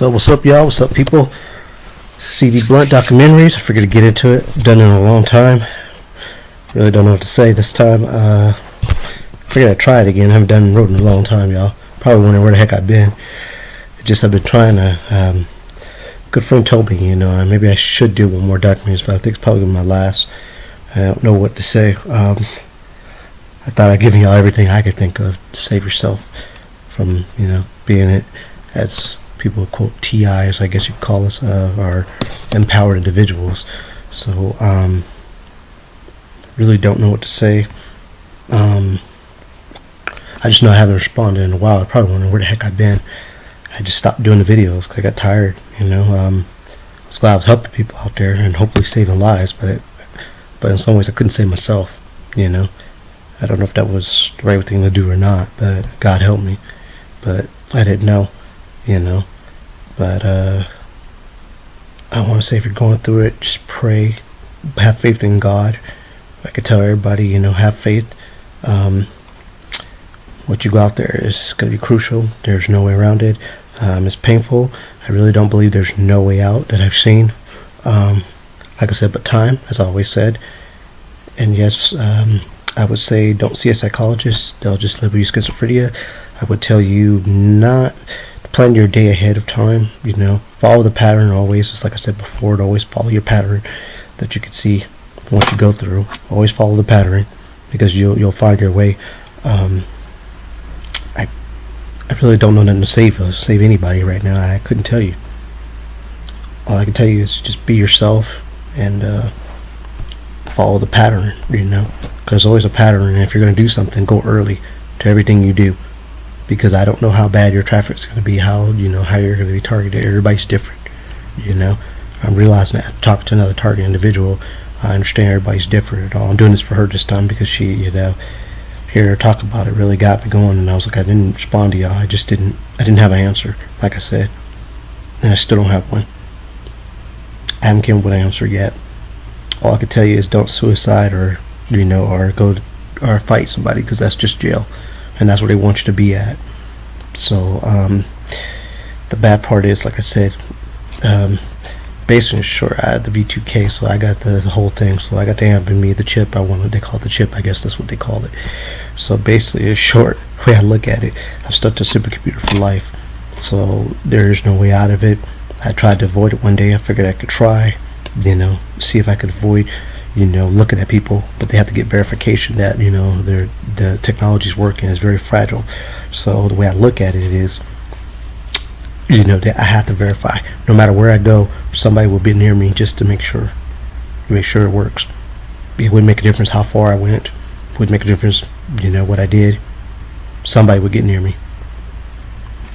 So what's up, y'all? What's up, people? CD Blunt documentaries. I figured to get into it. Done it in a long time. Really don't know what to say this time. Figured I'd try it again. I haven't done road in a long time, y'all. Probably wondering where the heck I've been. I've been trying to. Good friend told me, maybe I should do one more documentaries, but I think it's probably my last. I don't know what to say. I thought I'd give y'all everything I could think of to save yourself from, being it as people quote TIs, I guess you'd call us, are empowered individuals. So really don't know what to say. I just know I haven't responded in a while. I probably wondering where the heck I've been. I just stopped doing the videos because I got tired. I was glad I was helping people out there and hopefully saving lives, but in some ways I couldn't save myself. I don't know if that was the right thing to do or not, but God help me. But I didn't know. But I want to say, if you're going through it, just pray, have faith in God. I could tell everybody, have faith. What you go out there is going to be crucial. There's no way around it. It's painful. I really don't believe there's no way out that I've seen. Like I said, but time, as I always said. And yes, I would say don't see a psychologist. They'll just label you schizophrenia. I would tell you not to plan your day ahead of time. Follow the pattern always. Just like I said before, to always follow your pattern that you can see from what you go through. Always follow the pattern, because you'll find your way. I really don't know nothing to save anybody right now. I couldn't tell you. All I can tell you is just be yourself and follow the pattern, because there's always a pattern, and if you're going to do something, go early to everything you do, because I don't know how bad your traffic's going to be, how how you're going to be targeted. Everybody's different. I'm realizing that. Talking to another target individual, I understand everybody's different at all. I'm doing this for her this time because she, hearing her talk about it really got me going, and I was like, I didn't respond to y'all. I didn't have an answer, like I said, and I still don't have one. I haven't given one answer yet. All I can tell you is don't suicide or go or fight somebody, because that's just jail, and that's where they want you to be at. So the bad part is, like I said, basically short, I had the V2K, so I got the whole thing. So I got the amp in me, the chip. They call it the chip. I guess that's what they call it. So basically, it's short. The way I look at it, I've stuck to a supercomputer for life. So there's no way out of it. I tried to avoid it one day. I figured I could try, see if I could avoid, looking at people, but they have to get verification that the technology's working. Is very fragile. So the way I look at it is, that I have to verify. No matter where I go, somebody will be near me just to make sure it works. It wouldn't make a difference how far I went. It wouldn't make a difference, what I did. Somebody would get near me.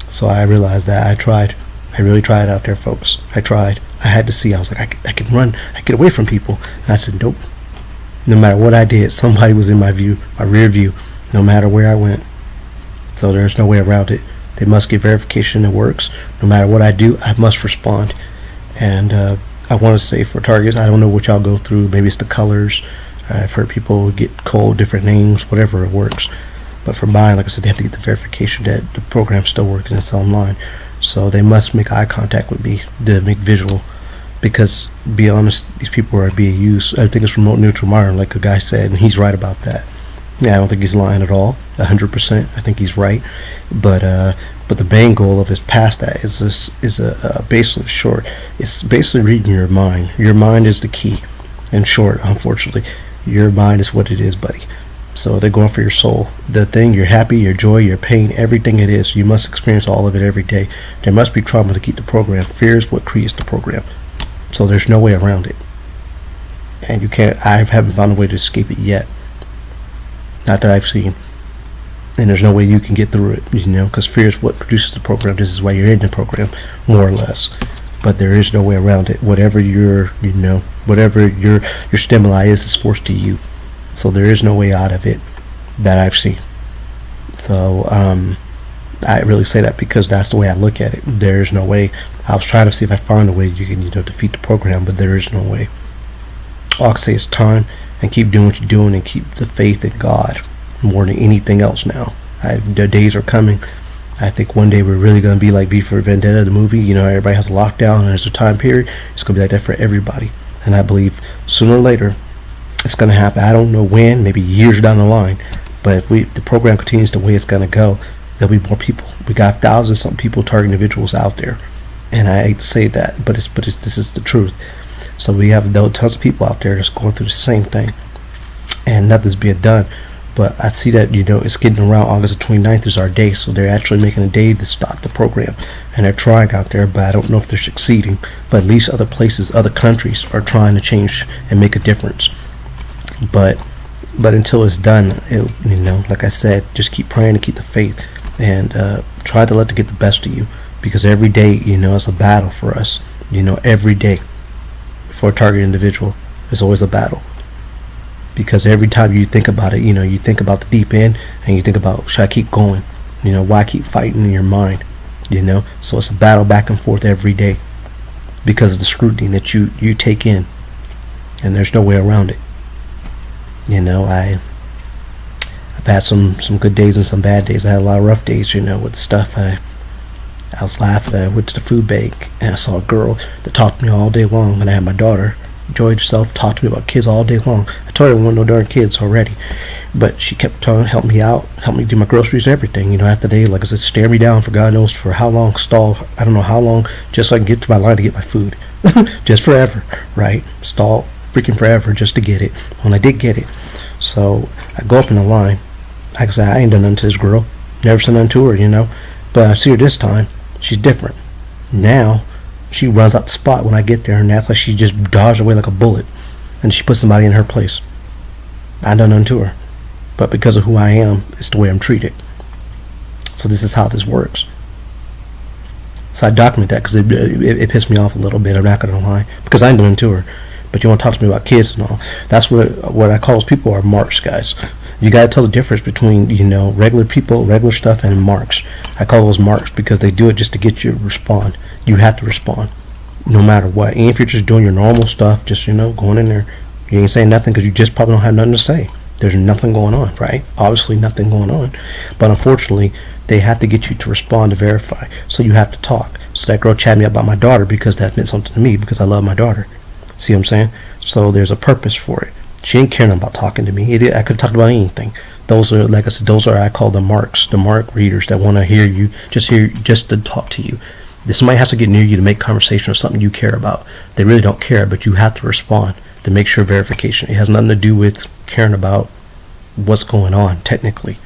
So I realized that I tried. I really tried out there, folks. I tried. I had to see. I was like, I can run. I can get away from people. And I said, nope. No matter what I did, somebody was in my rear view, no matter where I went. So there's no way around it. They must get verification it works. No matter what I do, I must respond. And I want to say, for targets, I don't know what y'all go through. Maybe it's the colors. I've heard people get called different names, whatever, it works. But for mine, like I said, they have to get the verification that the program's still working, it's online. So they must make eye contact with me to make visual. Because, to be honest, these people are being used. I think it's remote neutral monitoring, like a guy said, and he's right about that. Yeah, I don't think he's lying at all, 100%. I think he's right, but the main goal of his past that is basically short. It's basically reading your mind. Your mind is the key. In short, unfortunately, your mind is what it is, buddy. So they're going for your soul, the thing, your happy, your joy, your pain, everything it is. You must experience all of it every day. There must be trauma to keep the program. Fear is what creates the program. So there's no way around it, and you can't. I haven't found a way to escape it yet. Not that I've seen. And there's no way you can get through it, because fear is what produces the program. This is why you're in the program, more or less. But there is no way around it. Whatever whatever your stimuli is forced to you. So there is no way out of it that I've seen. So I really say that because that's the way I look at it. There is no way. I was trying to see if I find a way you can defeat the program, but there is no way. All I can say is time, and keep doing what you're doing, and keep the faith in God more than anything else now. The days are coming. I think one day we're really going to be like V for Vendetta, the movie. You know, everybody has a lockdown and there's a time period. It's going to be like that for everybody. And I believe sooner or later it's going to happen. I don't know when, maybe years down the line. But if the program continues the way it's going to go, there'll be more people. We got thousands of some people, target individuals out there. And I hate to say that, but this is the truth. So we have tons of people out there that's going through the same thing. And nothing's being done. But I see that, you know, it's getting around August the 29th is our day, so they're actually making a day to stop the program. And they're trying out there, but I don't know if they're succeeding. But at least other places, other countries are trying to change and make a difference. But until it's done, you know, like I said, just keep praying and keep the faith. And try to let it get the best of you. Because every day, you know, it's a battle for us. You know, every day for a target individual, it's always a battle. Because every time you think about it, you know, you think about the deep end and you think about, should I keep going? You know, why keep fighting in your mind? You know, so it's a battle back and forth every day because of the scrutiny that you take in, and there's no way around it. You know, I've had some good days and some bad days. I had a lot of rough days, you know, with stuff. I was laughing. I went to the food bank and I saw a girl that talked to me all day long when I had my daughter. Enjoyed herself, talked to me about kids all day long. I told her I didn't want no darn kids already, but she kept trying to help me out, help me do my groceries, everything. You know, after they, like I said, stare me down for God knows for how long, stall, I don't know how long, just so I can get to my line to get my food. Just forever, right? Stall freaking forever just to get it. When I did get it, so I go up in the line. Like I said, I ain't done nothing to this girl. Never said nothing to her, you know. But I see her this time. She's different. Now, she runs out the spot when I get there and acts like she just dodged away like a bullet. And she puts somebody in her place. I done nothing to her. But because of who I am, it's the way I'm treated. So this is how this works. So I document that because it pissed me off a little bit. I'm not going to lie. Because I ain't doing nothing to her. But you want to talk to me about kids and all. That's what I call those people are marks, guys. You got to tell the difference between, you know, regular people, regular stuff, and marks. I call those marks because they do it just to get you to respond. You have to respond no matter what. And if you're just doing your normal stuff, just, you know, going in there, you ain't saying nothing because you just probably don't have nothing to say. There's nothing going on, right? Obviously nothing going on. But unfortunately, they have to get you to respond to verify. So you have to talk. So that girl chatted me about my daughter because that meant something to me because I love my daughter. See what I'm saying? So there's a purpose for it. She ain't caring about talking to me. I could talk about anything. Those are, like I said, I call the marks, the mark readers that want to hear you, just to talk to you. Somebody has to get near you to make conversation or something you care about. They really don't care, but you have to respond to make sure verification. It has nothing to do with caring about what's going on, technically.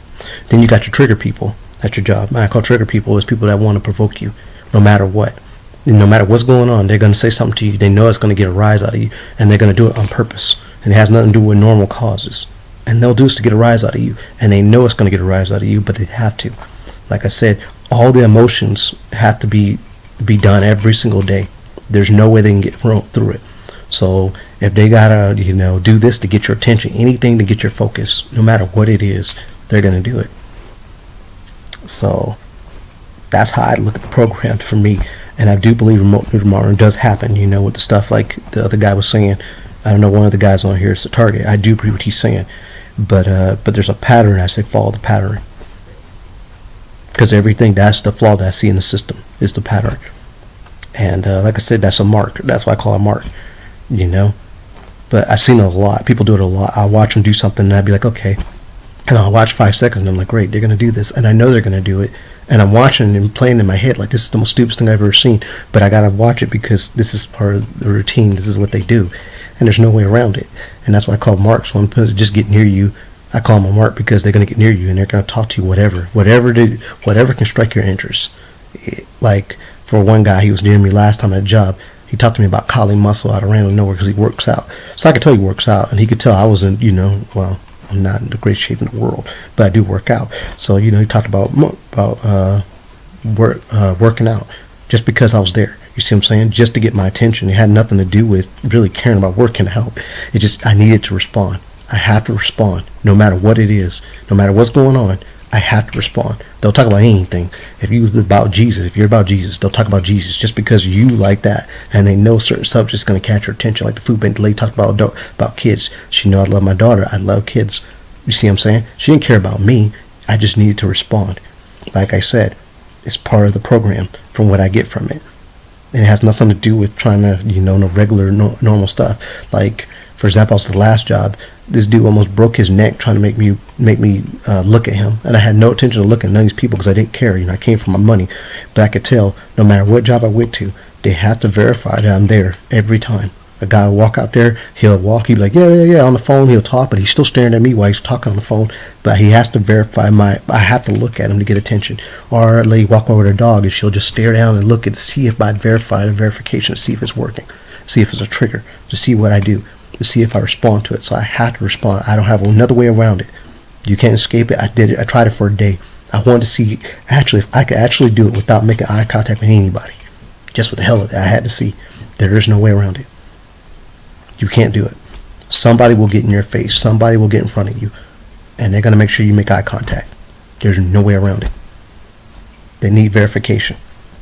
Then you got your trigger people at your job. I call trigger people is people that want to provoke you, no matter what. And no matter what's going on, they're going to say something to you. They know it's going to get a rise out of you, and they're going to do it on purpose. And it has nothing to do with normal causes. And they'll do this to get a rise out of you. And they know it's going to get a rise out of you, but they have to. Like I said, all the emotions have to be done every single day. There's no way they can get through it. So if they got to, you know, do this to get your attention, anything to get your focus, no matter what it is, they're going to do it. So that's how I look at the program for me. And I do believe remote neural monitoring does happen, you know, with the stuff like the other guy was saying. I don't know, one of the guys on here is the target. I do agree with what he's saying. But there's a pattern. I say follow the pattern. Because everything, that's the flaw that I see in the system, is the pattern. And like I said, that's a mark. That's why I call it a mark, you know. But I've seen it a lot. People do it a lot. I watch them do something and I'd be like, okay. And I'll watch 5 seconds and I'm like, great, they're going to do this. And I know they're going to do it. And I'm watching and playing in my head like this is the most stupidest thing I've ever seen. But I got to watch it because this is part of the routine. This is what they do. And there's no way around it. And that's why I call marks. When people just get near you, I call them a mark because they're going to get near you and they're going to talk to you whatever can strike your interest. Like for one guy, he was near me last time at a job. He talked to me about Kali muscle out of random nowhere because he works out. So I could tell he works out, and he could tell I wasn't, you know, well, I'm not in the great shape in the world, but I do work out. So, you know, he talked about working out just because I was there. You see what I'm saying? Just to get my attention. It had nothing to do with really caring about working out. It just, I needed to respond. I have to respond no matter what it is, no matter what's going on. I have to respond. They'll talk about anything. If you're about Jesus, they'll talk about Jesus just because you like that, and they know certain subjects going to catch your attention. Like the food bank lady talked about kids. She know I love my daughter. I love kids. You see what I'm saying? She didn't care about me. I just needed to respond. Like I said, It's part of the program from what I get from it. And it has nothing to do with trying to, no regular, normal stuff. Like, for example, I was the last job. This dude almost broke his neck trying to make me look at him, and I had no intention of looking at none of these people because I didn't care. I came for my money, but I could tell no matter what job I went to, they have to verify that I'm there every time. A guy will walk out there, he'll be like, yeah, on the phone, he'll talk, but he's still staring at me while he's talking on the phone. But he has to verify I have to look at him to get attention. Or a lady walk over with her dog and she'll just stare down and look and see if I verify the verification, to see if it's working, see if it's a trigger, to see what I do, to see if I respond to it. So I have to respond. I don't have another way around it. You can't escape it. I did it. I tried it for a day. I wanted to see if I could actually do it without making eye contact with anybody. Just with the hell of it, I had to see. There is no way around it. You can't do it. Somebody will get in your face. Somebody will get in front of you, and they're going to make sure you make eye contact. There's no way around it. They need verification.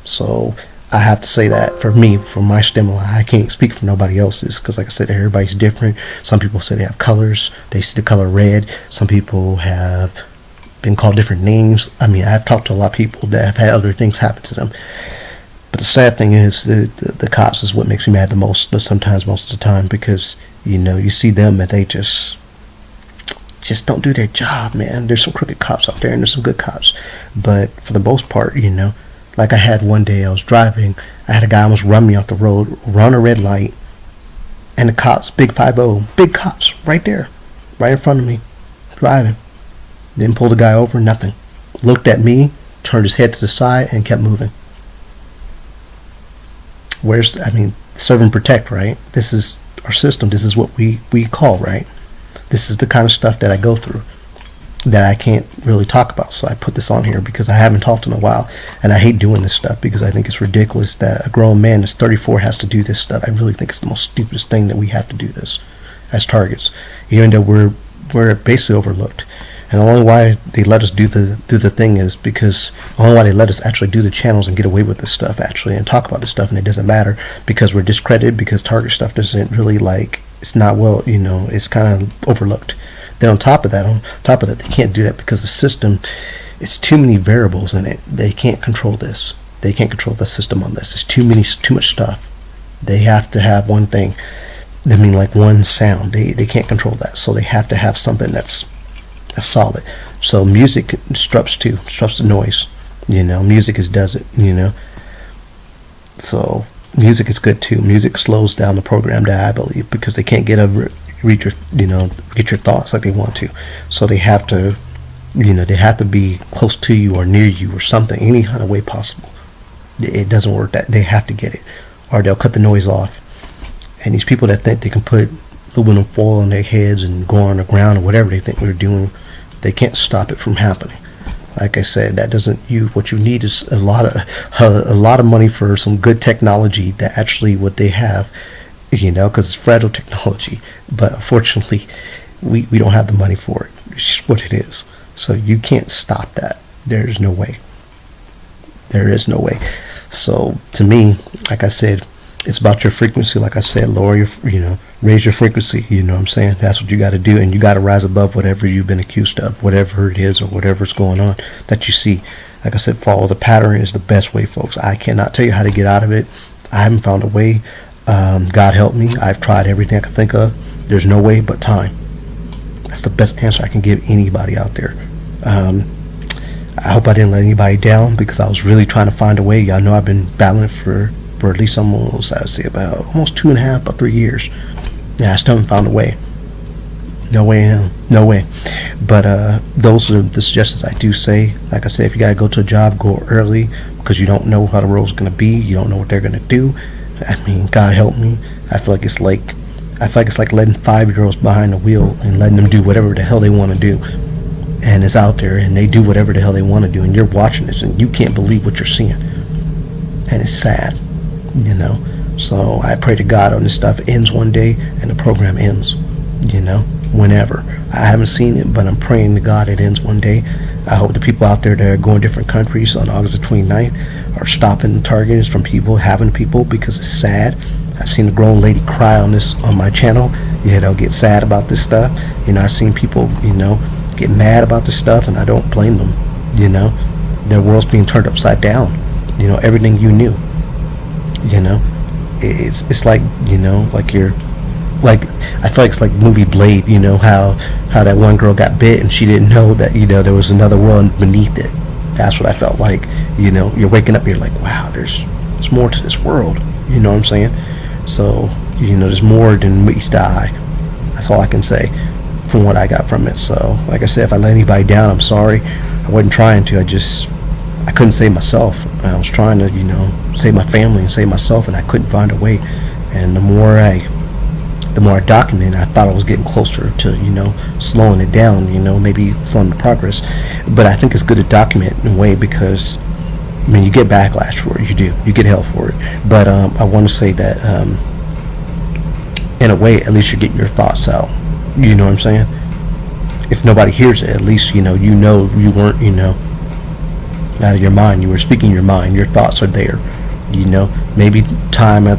So I have to say that for me, for my stimuli, I can't speak for nobody else's because, like I said, everybody's different. Some people say they have colors. They see the color red. Some people have been called different names. I mean, I've talked to a lot of people that have had other things happen to them. But the sad thing is the cops is what makes me mad the most, sometimes most of the time, because, you see them and they just don't do their job, man. There's some crooked cops out there and there's some good cops. But for the most part, like I had one day, I was driving, I had a guy almost run me off the road, run a red light, and the cops, big 5-0, big cops, right there, right in front of me, driving. Didn't pull the guy over, nothing. Looked at me, turned his head to the side, and kept moving. Serve and protect, right? This is our system. This is what we call, right? This is the kind of stuff that I go through that I can't really talk about. So I put this on here because I haven't talked in a while, and I hate doing this stuff because I think it's ridiculous that a grown man that's 34 has to do this stuff. I really think it's the most stupidest thing that we have to do this as targets, even though we're basically overlooked. And the only why they let us do the thing is because the only why they let us actually do the channels and get away with this stuff actually and talk about this stuff, and it doesn't matter because we're discredited, because target stuff doesn't really it's not well, it's kind of overlooked. Then on top of that, they can't do that because the system, it's too many variables in it. They can't control this. They can't control the system on this. It's too much stuff. They have to have one thing. Like one sound. They can't control that. So they have to have something that's solid. So music disrupts the noise. Music does it. So music is good too. Music slows down the program, that I believe, because they can't get your thoughts like they want to. So they have to, they have to be close to you or near you or something, any kind of way possible. It doesn't work that they have to get it, or they'll cut the noise off. And these people that think they can put aluminum foil on their heads and go on the ground or whatever they think we're doing, they can't stop it from happening. Like I said, that doesn't. What you need is a lot of money for some good technology that actually what they have, because it's fragile technology. But unfortunately, we don't have the money for it. It's just what it is. So you can't stop that. There's no way. There is no way. So to me, like I said, it's about your frequency. Like I said, lower your, raise your frequency. You know what I'm saying? That's what you got to do, and you got to rise above whatever you've been accused of, whatever it is or whatever's going on that you see. Like I said, follow the pattern is the best way, folks. I cannot tell you how to get out of it. I haven't found a way. God help me. I've tried everything I can think of. There's no way but time. That's the best answer I can give anybody out there. I hope I didn't let anybody down because I was really trying to find a way. Y'all know I've been battling for at least almost, I would say about almost 2.5 or 3 years. Yeah, I still haven't found a way. No way. But those are the suggestions I do say. Like I said, if you gotta go to a job, go early because you don't know how the road's gonna be. You don't know what they're gonna do. God help me. I feel like it's like letting 5-year-olds behind the wheel and letting them do whatever the hell they want to do. And it's out there, and they do whatever the hell they want to do, and you're watching this, and you can't believe what you're seeing. And it's sad. So I pray to God on this stuff ends one day and the program ends, whenever. I haven't seen it, but I'm praying to God it ends one day. I hope the people out there that are going to different countries on August the 29th are stopping the targets from having people, because it's sad. I've seen a grown lady cry on my channel. They'll get sad about this stuff. I've seen people, get mad about this stuff, and I don't blame them, their world's being turned upside down. Everything you knew. It's like, like you're like, I feel like it's like the movie Blade. How that one girl got bit and she didn't know that there was another world beneath it. That's what I felt like. You're waking up and you're like, wow, there's more to this world. You know what I'm saying? So there's more than meets the eye. That's all I can say from what I got from it. So like I said, if I let anybody down, I'm sorry. I wasn't trying to. I couldn't save myself. I was trying to save my family and save myself, and I couldn't find a way. And the more I documented, I thought I was getting closer to slowing it down, maybe slowing the progress. But I think it's good to document in a way, because you get backlash for it. You get hell for it. But I want to say that in a way, at least you're getting your thoughts out. You know what I'm saying? If nobody hears it, at least you weren't out of your mind. You were speaking your mind. Your thoughts are there. Maybe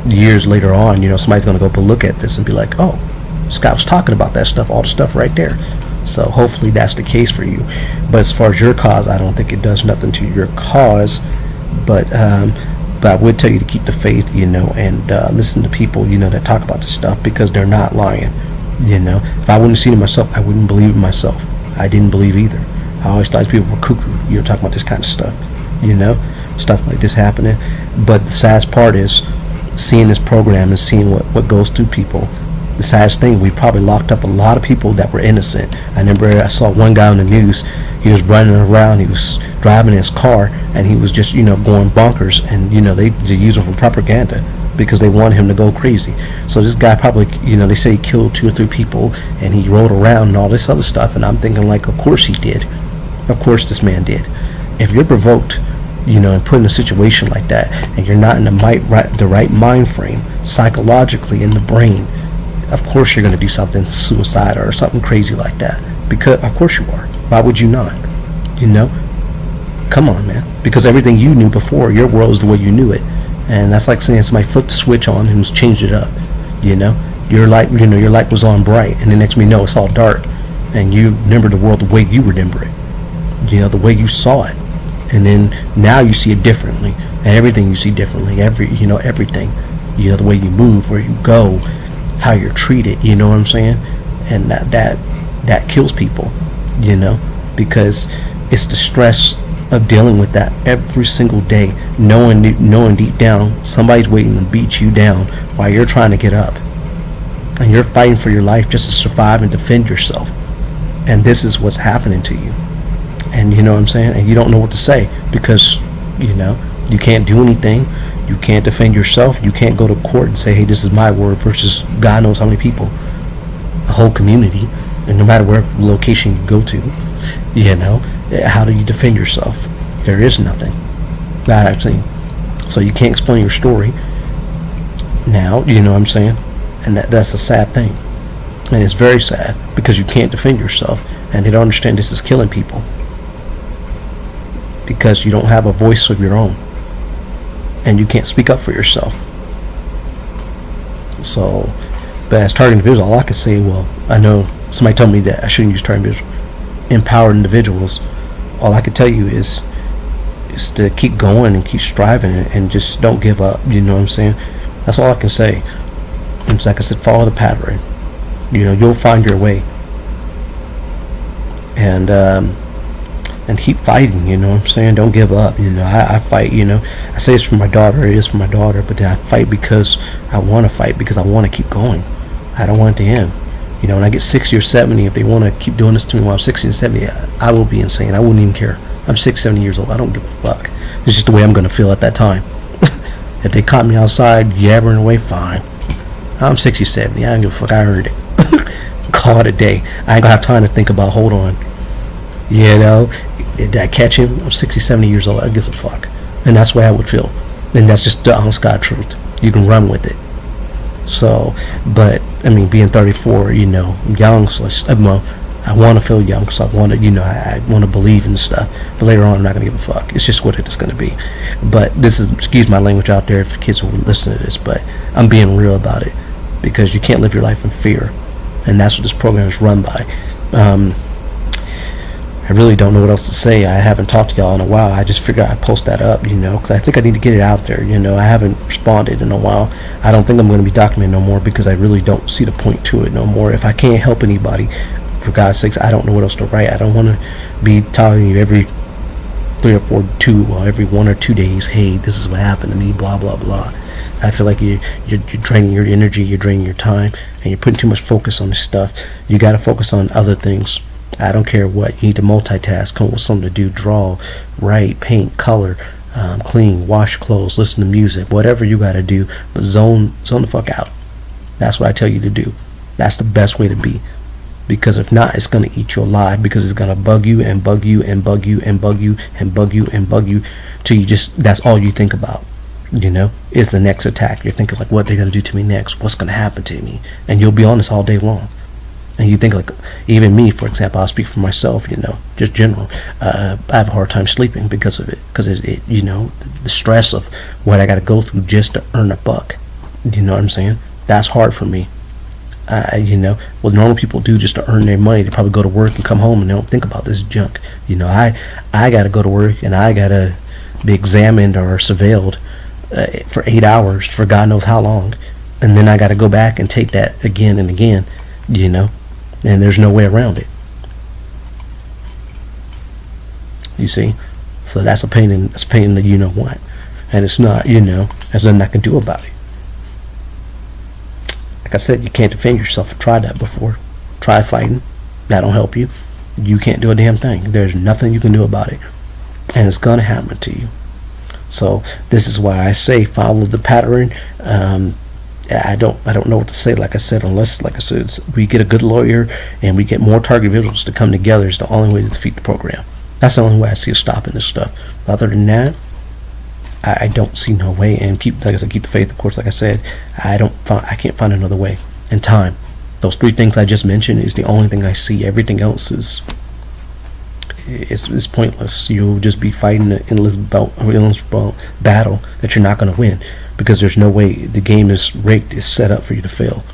years later on, somebody's going to go look at this and be like, oh, Scott was talking about that stuff, all the stuff right there. So hopefully that's the case for you. But as far as your cause, I don't think it does nothing to your cause. But I would tell you to keep the faith, and listen to people, that talk about this stuff, because they're not lying. If I wouldn't have seen it myself, I wouldn't believe it myself. I didn't believe either. I always thought people were cuckoo, talking about this kind of stuff, stuff like this happening. But the saddest part is seeing this program and seeing what goes through people. The saddest thing, we probably locked up a lot of people that were innocent. I remember I saw one guy on the news. He was running around, he was driving his car, and he was just going bonkers, and they use him for propaganda because they wanted him to go crazy. So this guy probably, they say he killed 2 or 3 people, and he rode around and all this other stuff. And I'm thinking, like, of course he did. Of course this man did. If you're provoked, and put in a situation like that, and you're not in the right mind frame, psychologically in the brain, of course you're going to do something suicide or something crazy like that. Because of course you are. Why would you not? Come on, man. Because everything you knew before, your world is the way you knew it. And that's like saying somebody flipped the switch on and changed it up. Your light was on bright, and the next thing you know, it's all dark, and you remember the world the way you remember it. The way you saw it. And then now you see it differently, and everything you see differently. Everything. The way you move, where you go, how you're treated. You know what I'm saying? And that kills people. Because it's the stress of dealing with that every single day, knowing deep down somebody's waiting to beat you down while you're trying to get up, and you're fighting for your life just to survive and defend yourself. And this is what's happening to you. And you know what I'm saying? And you don't know what to say, because you can't do anything. You can't defend yourself. You can't go to court and say, hey, this is my word versus God knows how many people, a whole community. And no matter where location you go to, how do you defend yourself? There is nothing that I've seen. So you can't explain your story now. You know what I'm saying? And that's a sad thing. And it's very sad, because you can't defend yourself, and they don't understand this is killing people, because you don't have a voice of your own, and you can't speak up for yourself. So, but as target individual, all I could say, well, I know somebody told me that I shouldn't use target individual, empowered individuals. All I could tell you is to keep going and keep striving, and just don't give up. You know what I'm saying? That's all I can say. And it's like I said, follow the pattern. You'll find your way. And keep fighting, you know what I'm saying? Don't give up. I fight, I say it's for my daughter, it is for my daughter, but then I fight because I want to fight, because I want to keep going. I don't want it to end. When I get 60 or 70, if they want to keep doing this to me while I'm 60 and 70, I will be insane. I wouldn't even care. I'm 6, 70 years old. I don't give a fuck. It's just the way I'm going to feel at that time. If they caught me outside yabbering away, fine. I'm 60, 70. I don't give a fuck. I earned it. Call it a day. I ain't going to have time to think about, hold on. Did I catch him? I'm 60, 70 years old. I don't give a fuck. And that's the way I would feel. And that's just the honest God truth. You can run with it. So, but, being 34, young, so I want to feel young, so I want to, I want to believe in stuff. But later on, I'm not going to give a fuck. It's just what it's going to be. But this is, excuse my language out there if kids will listen to this, but I'm being real about it, because you can't live your life in fear. And that's what this program is run by. I really don't know what else to say. I haven't talked to y'all in a while. I just figured I'd post that up, because I think I need to get it out there. I haven't responded in a while. I don't think I'm going to be documenting no more because I really don't see the point to it no more. If I can't help anybody, for God's sakes, I don't know what else to write. I don't want to be telling you every 1 or 2 days, hey, this is what happened to me, blah, blah, blah. I feel like you're draining your energy, you're draining your time, and you're putting too much focus on this stuff. You got to focus on other things. I don't care what. You need to multitask, come up with something to do, draw, write, paint, color, clean, wash clothes, listen to music, whatever you got to do, but zone the fuck out. That's what I tell you to do. That's the best way to be. Because if not, it's going to eat you alive, because it's going to bug you and bug you and bug you and bug you and bug you and bug you till that's all you think about, is the next attack. You're thinking like, what they're going to do to me next, what's going to happen to me, and you'll be on this all day long. And you think like, even me, for example, I'll speak for myself, just general. I have a hard time sleeping because of it, because the stress of what I got to go through just to earn a buck. You know what I'm saying? That's hard for me. What normal people do just to earn their money, they probably go to work and come home and they don't think about this junk. I got to go to work and I got to be examined or surveilled for 8 hours for God knows how long, and then I got to go back and take that again and again, and there's no way around it. You see, so that's a pain in the what, and it's not, there's nothing I can do about it. Like I said, you can't defend yourself. Try that before. Try fighting. That don't help you. You can't do a damn thing. There's nothing you can do about it, and it's gonna happen to you. So this is why I say follow the pattern. I don't know what to say. Like I said, unless, like I said, we get a good lawyer and we get more target individuals to come together, is the only way to defeat the program. That's the only way I see us stopping this stuff. Other than that, I don't see no way. And keep the faith, of course. Like I said, I can't find another way. And time. Those 3 things I just mentioned is the only thing I see. Everything else is pointless. You'll just be fighting an endless battle that you're not going to win, because there's no way. The game is rigged. It's set up for you to fail.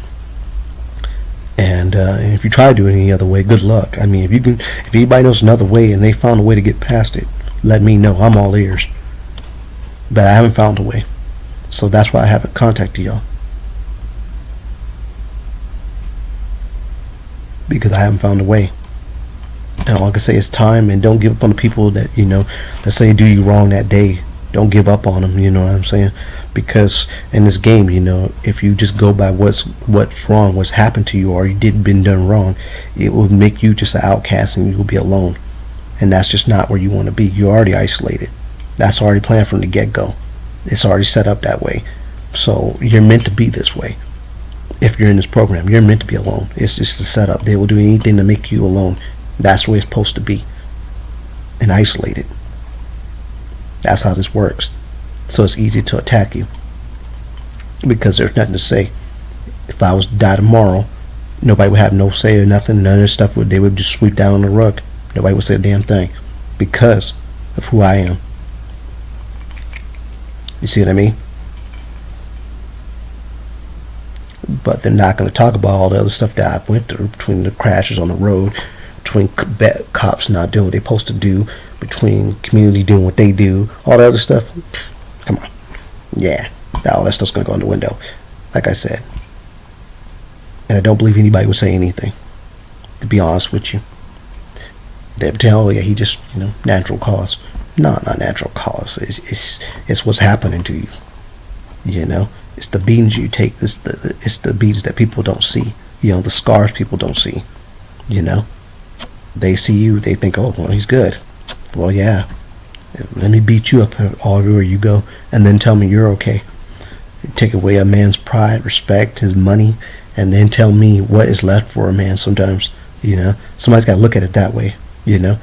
And if you try to do it any other way, good luck. I mean, if anybody knows another way and they found a way to get past it, let me know. I'm all ears. But I haven't found a way, so that's why I haven't contacted y'all, because I haven't found a way. And all I can say is time, and don't give up on the people that that say do you wrong that day. Don't give up on them. You know what I'm saying? Because in this game, if you just go by what's wrong, what's happened to you, or you been done wrong, it will make you just an outcast, and you'll be alone. And that's just not where you want to be. You're already isolated. That's already planned from the get-go. It's already set up that way. So you're meant to be this way. If you're in this program, you're meant to be alone. It's just a setup. They will do anything to make you alone. That's the way it's supposed to be. And isolated. That's how this works. So it's easy to attack you, because there's nothing to say. If I was to die tomorrow, nobody would have no say or nothing. None of this stuff they would just sweep down on the rug. Nobody would say a damn thing, because of who I am. You see what I mean? But they're not going to talk about all the other stuff that I've went through, between the crashes on the road, between cops not doing what they're supposed to do, between community doing what they do, all the other stuff. Come on. Yeah, all that stuff's going to go in the window, like I said. And I don't believe anybody would say anything, to be honest with you. They'd tell, oh yeah, he just, natural cause. No, not natural cause. It's what's happening to you. It's the beatings you take. It's the beatings that people don't see. The scars people don't see. They see you. They think, oh, well, he's good. Well, yeah. Let me beat you up all everywhere you go, and then tell me you're okay. Take away a man's pride, respect, his money, and then tell me what is left for a man. Sometimes, somebody's got to look at it that way. Because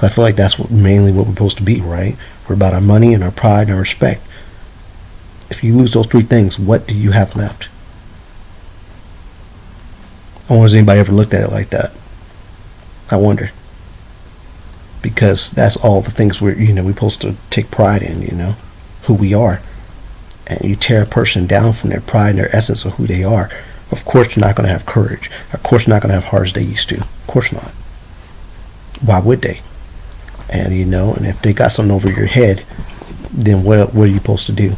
I feel like that's mainly what we're supposed to be, right? We're about our money and our pride and our respect. If you lose those 3 things, what do you have left? I wonder if anybody ever looked at it like that. I wonder. Because that's all the things we're supposed to take pride in, who we are. And you tear a person down from their pride and their essence of who they are. Of course they're not going to have courage. Of course they're not going to have heart as they used to. Of course not. Why would they? And and if they got something over your head, then what are you supposed to do?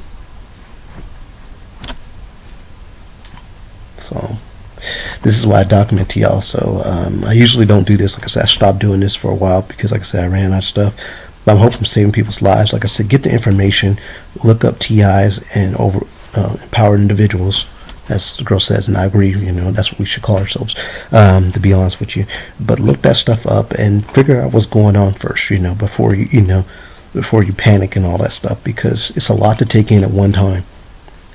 So this is why I document to y'all. So I usually don't do this. Like I said, I stopped doing this for a while because, like I said, I ran out of stuff. But I'm hoping I'm saving people's lives. Like I said, get the information, look up TIs and over empowered individuals, as the girl says, and I agree. That's what we should call ourselves, to be honest with you. But look that stuff up and figure out what's going on first, before before you panic and all that stuff, because it's a lot to take in at one time.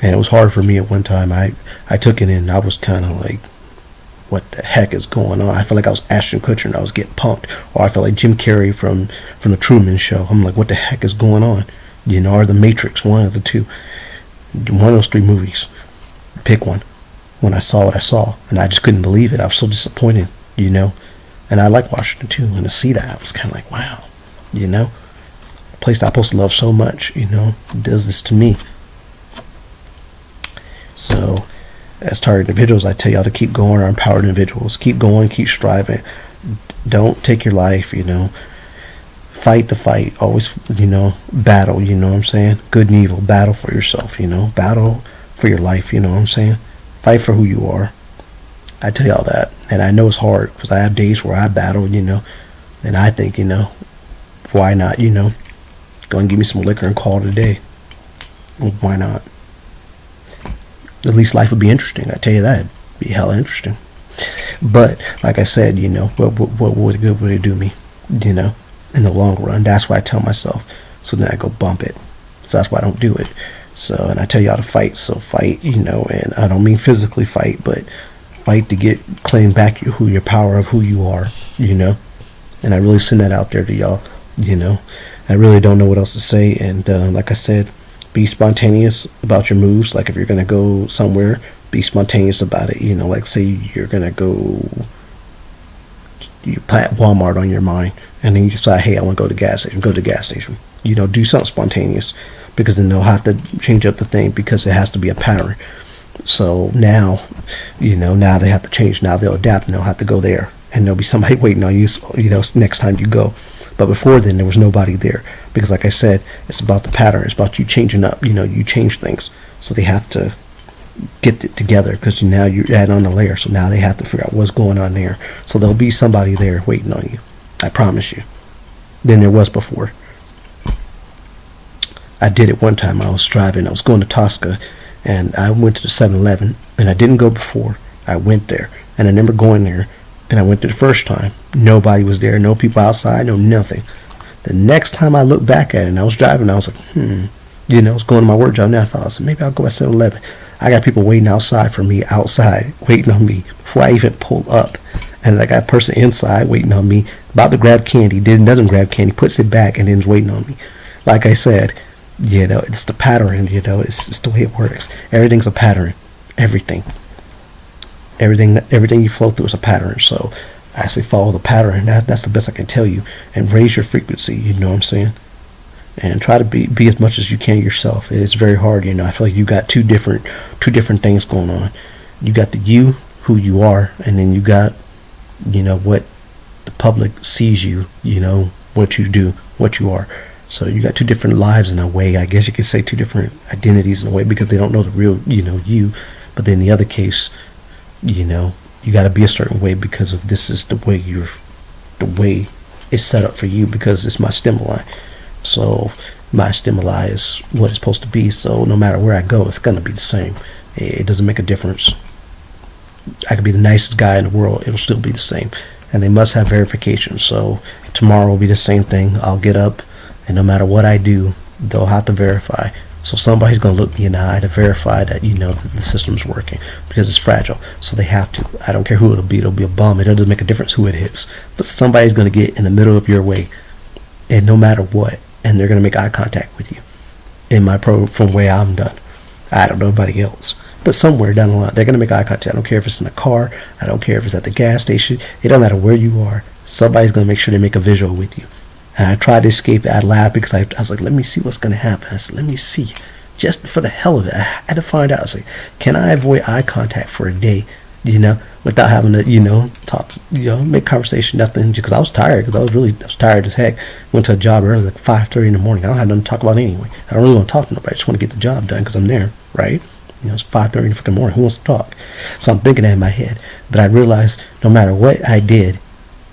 And it was hard for me at one time. I took it in and I was kind of like, what the heck is going on? I felt like I was Ashton Kutcher and I was getting punked. Or I felt like Jim Carrey from the Truman Show. I'm like, what the heck is going on? Or The Matrix, one of the two. One of those three movies. Pick one. When I saw what I saw. And I just couldn't believe it. I was so disappointed, And I like Washington too. And to see that, I was kind of like, wow. A place that I'm supposed to love so much, does this to me. So, as target individuals, I tell y'all to keep going, or empowered individuals. Keep going, keep striving. Don't take your life, Fight the fight. Always, battle, what I'm saying? Good and evil. Battle for yourself, Battle for your life, what I'm saying? Fight for who you are. I tell y'all that. And I know it's hard because I have days where I battle, and I think, why not, go and give me some liquor and call it a day. Why not? At least life would be interesting. I tell you that. It'd be hella interesting. But like I said, what good would it do me? In the long run. That's why I tell myself. So then I go bump it. So that's why I don't do it. So, and I tell you how to fight. So fight, and I don't mean physically fight, but fight to claim back your power of who you are, And I really send that out there to y'all, I really don't know what else to say. And like I said, be spontaneous about your moves. Like if you're gonna go somewhere, be spontaneous about it. Like say you're gonna go, you plant Walmart on your mind, and then you decide, hey, I want to go to the gas station. Go to the gas station. Do something spontaneous, because then they'll have to change up the thing because it has to be a pattern. So now, now they have to change. Now they'll adapt and they'll have to go there, and there'll be somebody waiting on you. Next time you go. But before then, there was nobody there. Because like I said, it's about the pattern. It's about you changing up. You change things. So they have to get it together, because now you add on a layer. So now they have to figure out what's going on there. So there'll be somebody there waiting on you. I promise you. Than there was before. I did it one time. I was driving. I was going to Tosca. And I went to the 7-Eleven. And I didn't go before. I went there. And I remember going there. And I went there the first time. Nobody was there. No people outside. No nothing. The next time I looked back at it and I was driving, I was like, I was going to my work job now. I said, maybe I'll go at 7-Eleven. I got people waiting outside for me, outside, waiting on me before I even pull up. And I got a person inside waiting on me, about to grab candy, doesn't grab candy, puts it back, and then is waiting on me. Like I said, it's the pattern, it's the way it works. Everything's a pattern. Everything you flow through is a pattern. So I say follow the pattern. That's the best I can tell you. And raise your frequency, you know what I'm saying? And try to be as much as you can yourself. It's very hard, I feel like you got two different things going on. You got the you, who you are, and then you got, what the public sees you, what you do, what you are. So you got two different lives in a way. I guess you could say two different identities in a way, because they don't know the real, you. But then in the other case, you got to be a certain way because of this is the way it's set up for you, because it's my stimuli. So my stimuli is what it's supposed to be. So no matter where I go, it's going to be the same. It doesn't make a difference. I could be the nicest guy in the world. It'll still be the same. And they must have verification. So tomorrow will be the same thing. I'll get up, and no matter what I do, they'll have to verify. So somebody's going to look me in the eye to verify that, that the system's working, because it's fragile. So they have to. I don't care who it'll be. It'll be a bum. It doesn't make a difference who it hits. But somebody's going to get in the middle of your way, and no matter what, and they're going to make eye contact with you. In my from where I'm done. I don't know anybody else. But somewhere down the line, they're going to make eye contact. I don't care if it's in a car. I don't care if it's at the gas station. It don't matter where you are. Somebody's going to make sure they make a visual with you. And I tried to escape it. I laughed because I was like, let me see what's going to happen. I said, let me see. Just for the hell of it. I had to find out. I was like, can I avoid eye contact for a day you know, without having to, talk, make conversation, nothing, because I was tired, because I was tired as heck. Went to a job early, like 5:30 in the morning. I don't have nothing to talk about anyway. I don't really want to talk to nobody. I just want to get the job done because I'm there, right? It's 5:30 in the fucking morning. Who wants to talk? So I'm thinking that in my head. But I realized no matter what I did,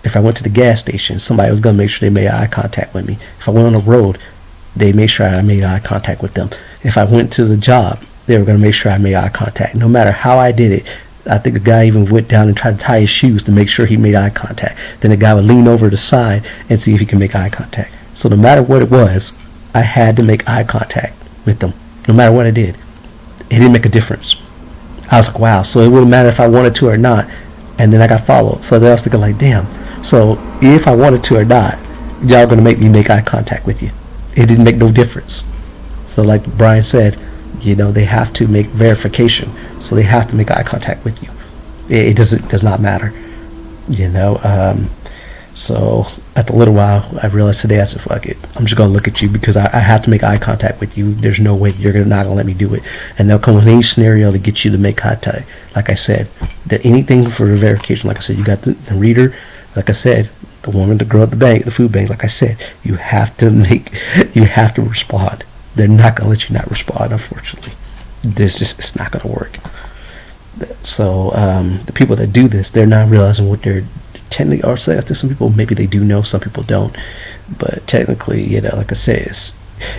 if I went to the gas station, somebody was going to make sure they made eye contact with me. If I went on the road, they made sure I made eye contact with them. If I went to the job, they were going to make sure I made eye contact. No matter how I did it, I think the guy even went down and tried to tie his shoes to make sure he made eye contact. Then the guy would lean over the side and see if he can make eye contact. So no matter what it was, I had to make eye contact with them. No matter what I did. It didn't make a difference. I was like, wow. So it wouldn't matter if I wanted to or not. And then I got followed. So then I was thinking like, damn. So if I wanted to or not, y'all are going to make me make eye contact with you. It didn't make no difference. So like Brian said, they have to make verification. So they have to make eye contact with you. It does not matter. So after a little while, I realized today, I said, fuck it. I'm just going to look at you because I have to make eye contact with you. There's no way you're not going to let me do it. And they'll come with any scenario to get you to make contact. Like I said, that anything for verification, like I said, you got the reader. Like I said, the woman, the girl at the bank, the food bank, like I said, you have to respond. They're not going to let you not respond, unfortunately. It's not going to work. So the people that do this, they're not realizing what they're technically, or say, some people maybe they do know, some people don't. But technically, like I said,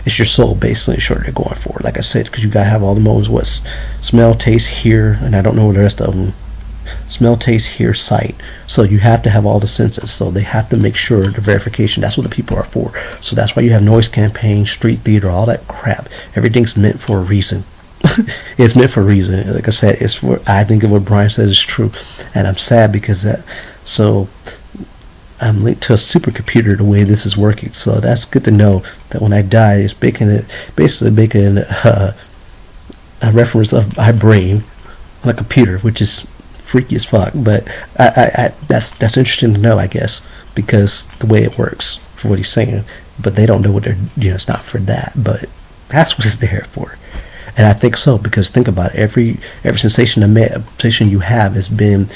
it's your soul basically short they're going for. Like I said, because you got to have all the modes, what's smell, taste, hear, and I don't know the rest of them. Smell, taste, hear, sight. So you have to have all the senses. So they have to make sure the verification. That's what the people are for. So that's why you have noise campaign, street theater, all that crap. Everything's meant for a reason. It's meant for a reason. Like I said, it's for. I think what Brian says is true, and I'm sad because that. So I'm linked to a supercomputer the way this is working. So that's good to know that when I die, it's basically making a reference of my brain on a computer, which is freaky as fuck, but I that's interesting to know, I guess, because the way it works for what he's saying. But they don't know what they're, it's not for that, but that's what it's there for. And I think so, because think about it, every sensation you have is being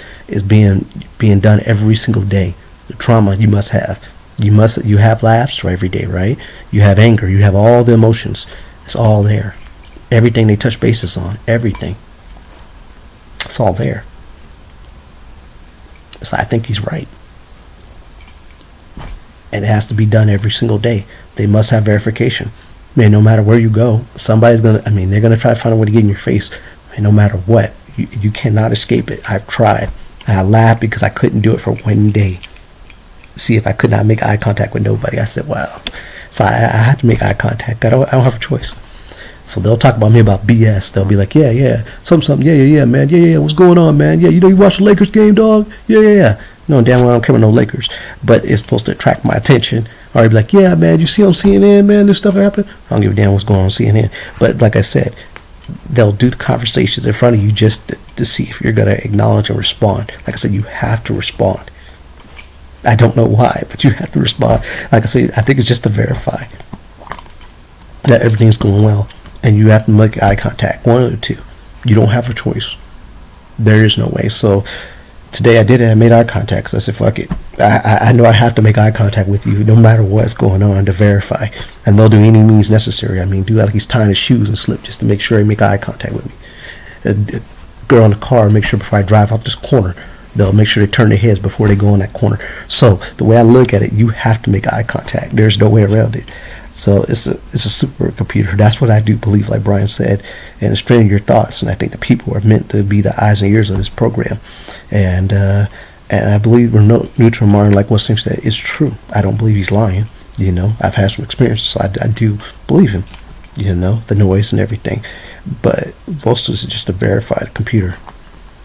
done every single day. The trauma you must have, you have laughs for every day, right? You have anger, you have all the emotions. It's all there. Everything they touch bases on, everything. It's all there. So I think he's right. And it has to be done every single day. They must have verification. Man, no matter where you go, somebody's they're gonna try to find a way to get in your face. And no matter what, you cannot escape it. I've tried. I laughed because I couldn't do it for one day. See if I could not make eye contact with nobody. I said, wow. So I had to make eye contact. I don't have a choice. So they'll talk about me about BS. They'll be like, yeah, something, yeah, man, yeah, what's going on, man? Yeah, you watch the Lakers game, dog? Yeah. No, damn well I don't care about no Lakers. But it's supposed to attract my attention. Or I'd be like, yeah, man, you see on CNN, man, this stuff happened? I don't give a damn what's going on CNN. But like I said, they'll do the conversations in front of you just to see if you're going to acknowledge and respond. Like I said, you have to respond. I don't know why, but you have to respond. Like I said, I think it's just to verify that everything's going well. And you have to make eye contact, one of the two. You don't have a choice. There is no way. So today I did it. I made eye contact. So I said, fuck it. I know I have to make eye contact with you no matter what's going on to verify. And they'll do any means necessary. Do like he's tying his shoes and slip just to make sure he make eye contact with me. A girl in the car, make sure before I drive out this corner, they'll make sure they turn their heads before they go in that corner. So the way I look at it, you have to make eye contact. There's no way around it. So it's a supercomputer. That's what I do believe, like Brian said, and it's training your thoughts. And I think the people are meant to be the eyes and ears of this program. And I believe Neutral Martin, like what Sim said, is true. I don't believe he's lying. I've had some experiences, so I do believe him. The noise and everything. But most of this is just a verified computer.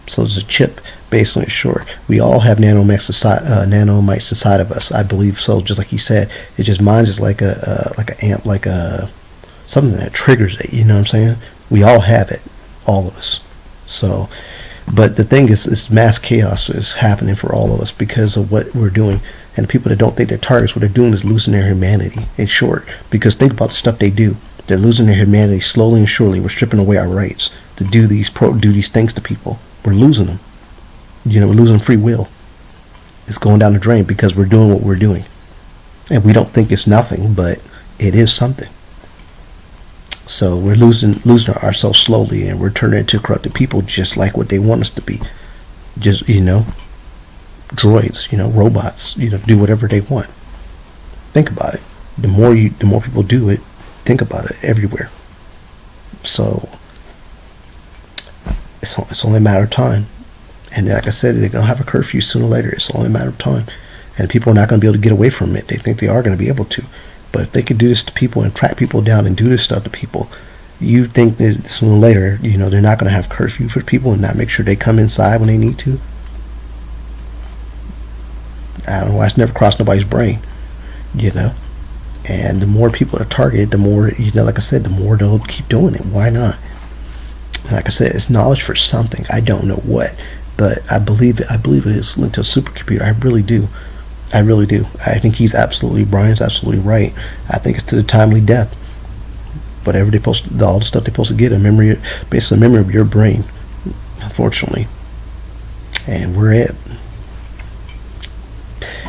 So it's a chip, basically short. We all have nanomites inside of us. I believe so. Just like he said, it just mine is like a amp, like a something that triggers it. You know what I'm saying? We all have it, all of us. So, but the thing is mass chaos is happening for all of us because of what we're doing. And the people that don't think they're targets, what they're doing is losing their humanity. In short, because think about the stuff they do. They're losing their humanity slowly and surely. We're stripping away our rights to do these things to people. We're losing them. We're losing free will. It's going down the drain because we're doing what we're doing. And we don't think it's nothing, but it is something. So we're losing ourselves slowly, and we're turning into corrupted people, just like what they want us to be. Just, droids, robots, do whatever they want. Think about it. The more people do it, think about it everywhere. So it's only a matter of time. And like I said, they're going to have a curfew sooner or later. It's only a matter of time. And people are not going to be able to get away from it. They think they are going to be able to. But if they could do this to people and track people down and do this stuff to people, you think that sooner or later, they're not going to have curfew for people and not make sure they come inside when they need to? I don't know why it's never crossed nobody's brain, And the more people are targeted, the more, like I said, the more they'll keep doing it. Why not? Like I said, it's knowledge for something. I don't know what, but I believe it is linked to a supercomputer. I really do. I think Brian's absolutely right. I think it's to the timely death. Whatever all the stuff they're supposed to get, based on the memory of your brain, unfortunately. And we're it.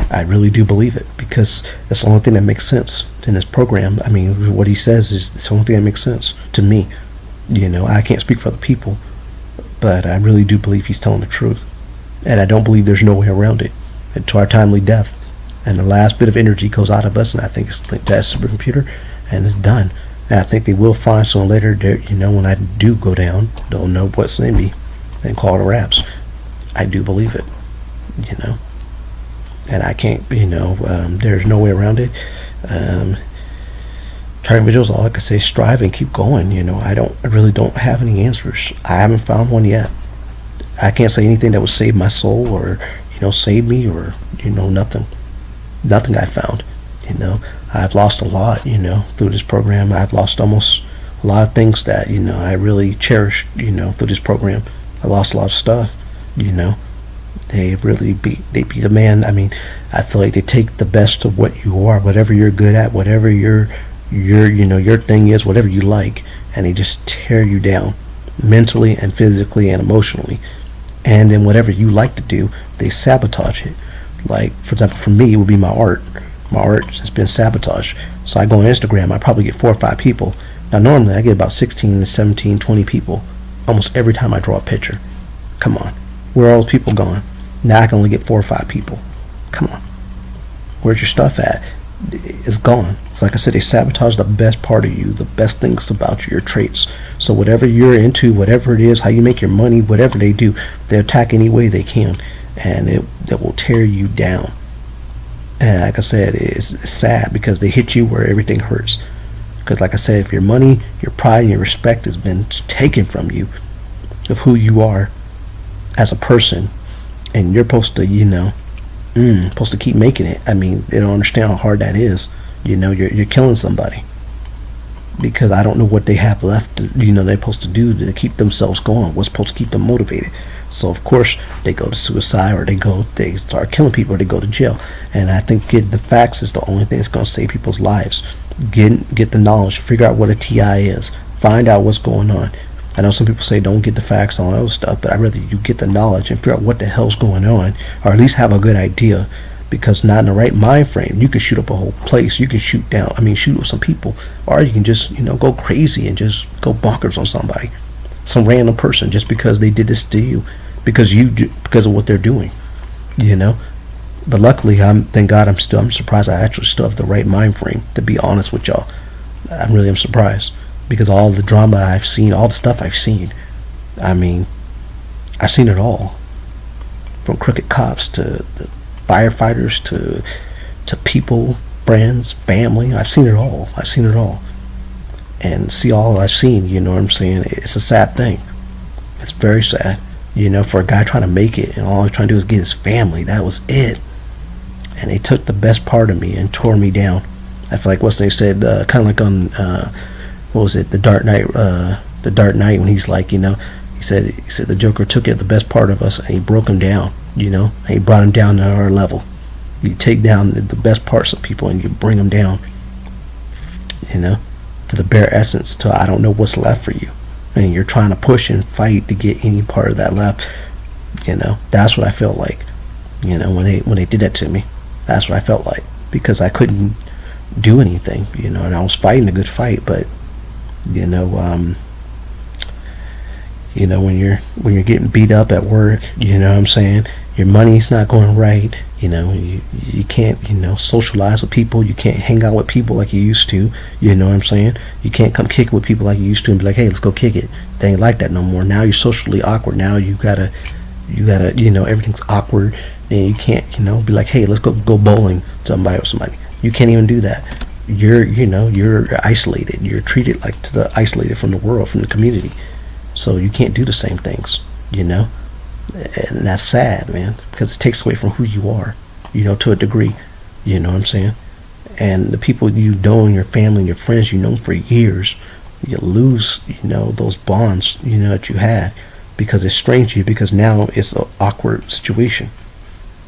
I really do believe it, because that's the only thing that makes sense in this program. I mean, what he says is the only thing that makes sense to me. I can't speak for other people, but I really do believe he's telling the truth. And I don't believe there's no way around it. To our timely death. And the last bit of energy goes out of us, and I think it's linked to that supercomputer, and it's done. And I think they will find sooner or later, when I do go down, they'll know what's in me and call it a wraps. I do believe it, And I can't, there's no way around it. Trying videos, all I can say is strive and keep going. I really don't have any answers. I haven't found one yet. I can't say anything that would save my soul or save me, or nothing I found. I've lost a lot through this program. I've lost almost a lot of things that I really cherished through this program. I lost a lot of stuff. They beat a man. I mean, I feel like they take the best of what you are, whatever you're good at, whatever your thing is, whatever you like, and they just tear you down mentally and physically and emotionally. And then whatever you like to do, they sabotage it. Like, for example, for me, it would be my art. My art has been sabotaged. So I go on Instagram, I probably get 4 or 5 people. Now, normally I get about 16 to 17, 20 people almost every time I draw a picture. Come on. Where are all those people gone? Now I can only get 4 or 5 people. Come on. Where's your stuff at? It's gone. It's like I said, they sabotage the best part of you, the best things about you, your traits. So whatever you're into, whatever it is, how you make your money, whatever they do, they attack any way they can, and that will tear you down. And like I said, it's sad because they hit you where everything hurts. Because like I said, if your money, your pride, and your respect has been taken from you, of who you are as a person, and you're supposed to, supposed to keep making it. I mean, they don't understand how hard that is. You're killing somebody, because I don't know what they have left to, they're supposed to do to keep themselves going. What's supposed to keep them motivated? So of course they go to suicide, or they start killing people, or they go to jail. And I think getting the facts is the only thing that's going to save people's lives. Get the knowledge, figure out what a TI is, find out what's going on. I know some people say don't get the facts on all that stuff, but I'd rather you get the knowledge and figure out what the hell's going on, or at least have a good idea. Because not in the right mind frame, you can shoot up a whole place. You can shoot with some people, or you can just go crazy and just go bonkers on somebody, some random person, just because they did this to you, because of what they're doing. But luckily, thank God, I'm surprised I actually still have the right mind frame, to be honest with y'all. I really am surprised, because all the drama I've seen, all the stuff I've seen, I mean, I've seen it all, from crooked cops to the firefighters to people, friends, family. I've seen it all. And see all I've seen, you know what I'm saying? It's a sad thing. It's very sad. For a guy trying to make it, and all he's trying to do is get his family. That was it. And they took the best part of me and tore me down. I feel like they said, kind of like on, what was it, The Dark Knight, when he's like, he said the Joker took the best part of us and he broke him down. And he brought him down to our level. You take down the best parts of people and you bring them down, to the bare essence, to I don't know what's left for you. And you're trying to push and fight to get any part of that left. That's what I felt like. When they did that to me, that's what I felt like, because I couldn't do anything. And I was fighting a good fight, but you know, when you're getting beat up at work, what I'm saying, your money's not going right. You can't socialize with people. You can't hang out with people like you used to. You know what I'm saying? You can't come kick it with people like you used to and be like, hey, let's go kick it. They ain't like that no more. Now you're socially awkward. Now you gotta everything's awkward. And you can't be like, hey, let's go bowling with somebody. You can't even do that. You're isolated. You're treated like isolated from the world, from the community. So you can't do the same things. And that's sad, man, because it takes away from who you are, to a degree. You know what I'm saying? And the people you know, and your family and your friends you know for years, you lose, those bonds, that you had, because it strains you, because now it's an awkward situation.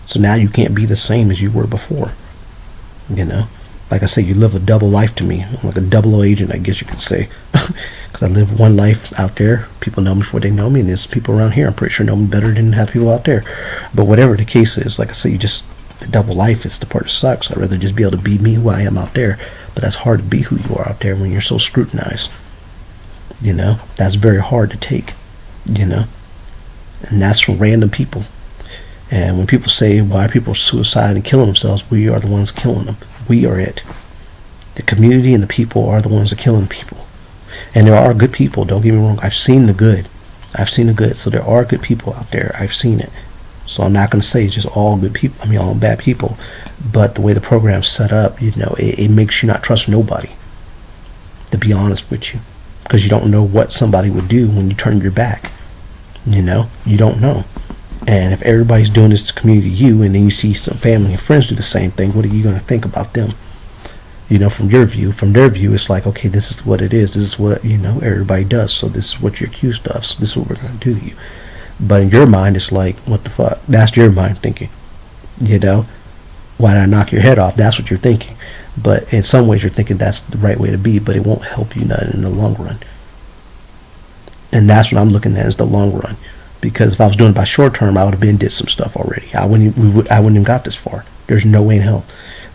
So now you can't be the same as you were before. Like I say, you live a double life to me. I'm like a double agent, I guess you could say. Because I live one life out there. People know me before they know me, and there's people around here I'm pretty sure know me better than have people out there. But whatever the case is, like I say, the double life is the part that sucks. I'd rather just be able to be me who I am out there. But that's hard to be who you are out there when you're so scrutinized. That's very hard to take. And that's from random people. And when people say, why are people suicide and killing themselves, we are the ones killing them. We are it. The community and the people are the ones that are killing people. And there are good people, don't get me wrong. I've seen the good. So there are good people out there. I've seen it. So I'm not going to say it's just all good people. All bad people. But the way the program's set up, it makes you not trust nobody, to be honest with you. Because you don't know what somebody would do when you turn your back. You don't know. And if everybody's doing this to community you, and then you see some family and friends do the same thing, what are you going to think about them? From your view. From their view, it's like, okay, this is what it is. This is what, everybody does. So this is what you're accused of. So this is what we're going to do to you. But in your mind, it's like, what the fuck? That's your mind thinking. Why did I knock your head off? That's what you're thinking. But in some ways, you're thinking that's the right way to be, but it won't help you none in the long run. And that's what I'm looking at, is the long run. Because if I was doing it by short term, I would have did some stuff already. I wouldn't even got this far. There's no way in hell.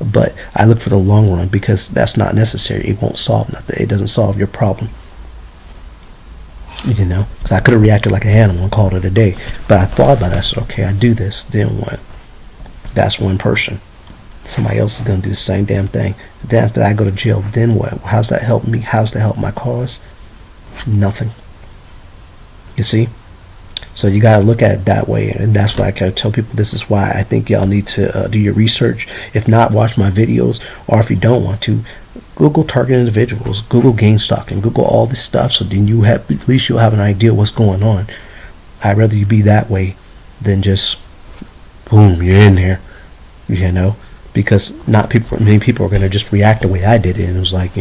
But I look for the long run, because that's not necessary. It won't solve nothing. It doesn't solve your problem. Because I could have reacted like an animal and called it a day. But I thought about it. I said, okay, I do this. Then what? That's one person. Somebody else is going to do the same damn thing. Then after I go to jail, then what? How's that help me? How's that help my cause? Nothing. You see? So you got to look at it that way, and that's why I kind of tell people, this is why I think y'all need to do your research. If not, watch my videos, or if you don't want to, Google target individuals, Google gang stalking, Google all this stuff, so then at least you'll have an idea what's going on. I'd rather you be that way than just, boom, you're in there, because many people are going to just react the way I did it, and it was like,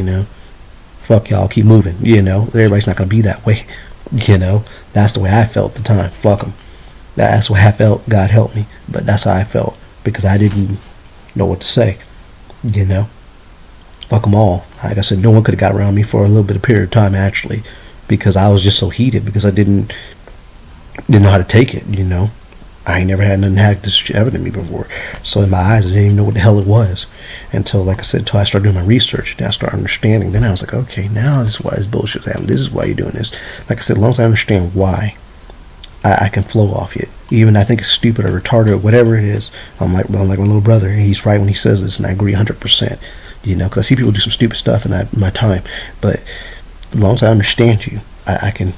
fuck y'all, keep moving, everybody's not going to be that way. That's the way I felt at the time. Fuck them. That's the way I felt. God help me. But that's how I felt, because I didn't know what to say. Fuck them all. Like I said, no one could have got around me for a little bit of period of time, actually, because I was just so heated, because I didn't know how to take it. I ain't never had nothing hack this shit ever to me before. So in my eyes, I didn't even know what the hell it was until, like I said, until I started doing my research. Then I started understanding. Then I was like, okay, now this is why this bullshit's happening. This is why you're doing this. Like I said, as long as I understand why, I can flow off it. Even I think it's stupid or retarded or whatever it is. I'm like my little brother. He's right when he says this, and I agree 100%. Because I see people do some stupid stuff in my time. But as long as I understand you, I can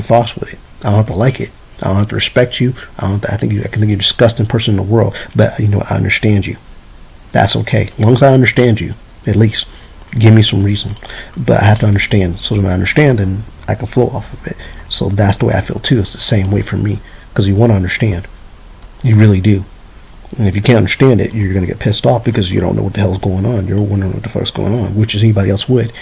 floss with it. I don't have to like it. I don't have to respect you. I think you're a disgusting person in the world, but I understand you. That's okay. As long as I understand you, at least give me some reason. But I have to understand. So when I understand, then I can flow off of it. So that's the way I feel too. It's the same way for me, because you want to understand. You really do. And if you can't understand it, you're going to get pissed off because you don't know what the hell's going on. You're wondering what the fuck's going on, which is anybody else would,